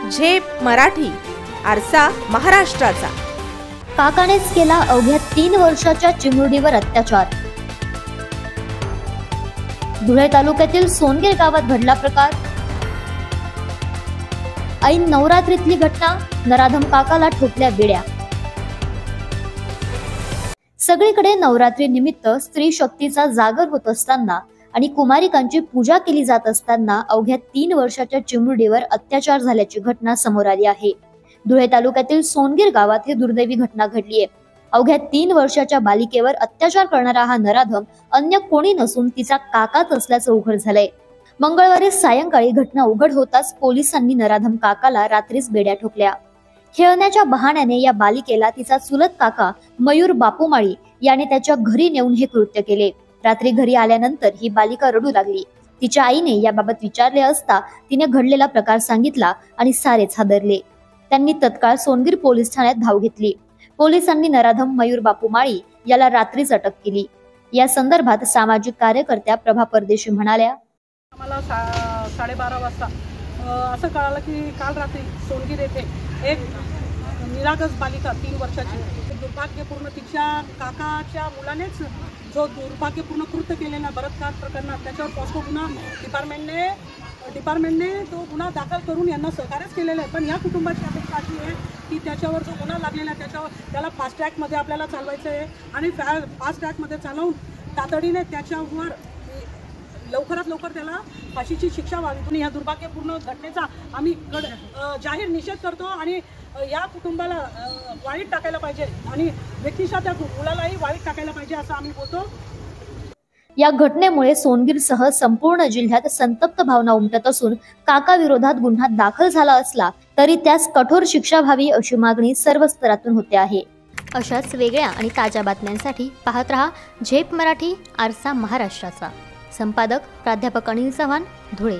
झेप मराठी, आरसा महाराष्ट्राचा। काकानेच केला अवघ्या 3 वर्षाच्या चिमुरडीवर अत्याचार। धुळे तालुक्यातील सोनगीर गावात घडला प्रकार। ऐन नवरात्रीतली घटना, नराधम काकाला ठोकल्या बेड्या। सगळीकडे नवरात्री निमित्त स्त्री शक्तीचा जागर होत असताना आणि कुमारिकांची पूजा केली जात असताना अवघ्या 3 वर्षाच्या चिमुरडीवर अत्याचार झाल्याची घटना समोर आली आहे। धुळे तालुक्यातील सोनगीर गावात ही दुर्दैवी घटना घडली आहे। अवघ्या 3 वर्षाच्या बालिकेवर अत्याचार करणारा हा नराधम अन्य कोणी नसून तिचा काकाच असल्याचं उघड झालंय। मंगळवारी सायंकाळी घटना उघड होताच पोलिसांनी नराधम काकाला रात्रीच बेड्या ठोकल्या। खेळण्याच्या बहाण्याने या बालिकेला तिचा चुलत काका मयूर बापूमाळी याने त्याच्या घरी नेऊन हे कृत्य केले। रात्री घरी आल्यानंतर ही बालिका रडू लागली। तिच्या आईने याबाबत विचारले असता तिने घडलेला प्रकार सांगितला आणि सारेच हादरले। त्यांनी तत्काळ सोनगीर पोलीस ठाण्यात धाव घेतली। पोलिसांनी नराधम मयूर बापूमाळी याला रात्रीच अटक केली। या संदर्भात सामाजिक कार्यकर्त्या प्रभा परदेशी म्हणाल्या, आम्हाला 12:30 वाजता असं कळालं की काल रात्री सोनगीर येथे एक निरागस बालिका 3 वर्षाची दुर्भाग्यपूर्ण तिच्या काकाच्या मुलानेच जो दुर्भाग्यपूर्ण कृत्य केलेला बलात्कार प्रकरणात त्याच्यावर पॉस्को गुन्हा डिपार्टमेंटने तो गुन्हा दाखल करून यांना सहकार्यच केलेलं आहे। पण या कुटुंबाची अपेक्षा अशी आहे की त्याच्यावर जो गुन्हा लागलेला त्याला फास्ट ट्रॅकमध्ये आपल्याला चालवायचं आहे आणि फास्ट ट्रॅकमध्ये चालवून तातडीने त्याच्यावर लवकरात लवकर त्याला फाशीची शिक्षा व्हावी। या दुर्भाग्यपूर्ण घटनेचा आम्ही जाहीर निषेध करतो आणि या कुटुंबाला वाळीत टाकायला पाहिजे आणि व्यक्तिशः त्या मुलालाही वाळीत टाकायला पाहिजे असं आम्ही बोलतो। या घटनेमुळे सोनगीरसह संपूर्ण जिल्ह्यात संतप्त भावना उमटत असून काका विरोधात गुन्हा दाखल झाला असला तरी त्यास कठोर शिक्षा व्हावी अशी मागणी सर्व स्तरातून होते आहे। अशाच वेगळ्या आणि ताज्या बातम्यांसाठी पाहत रहा झेप मराठी, आरसा महाराष्ट्राचा। संपादक प्राध्यापक अनिल चव्हाण, धुळे।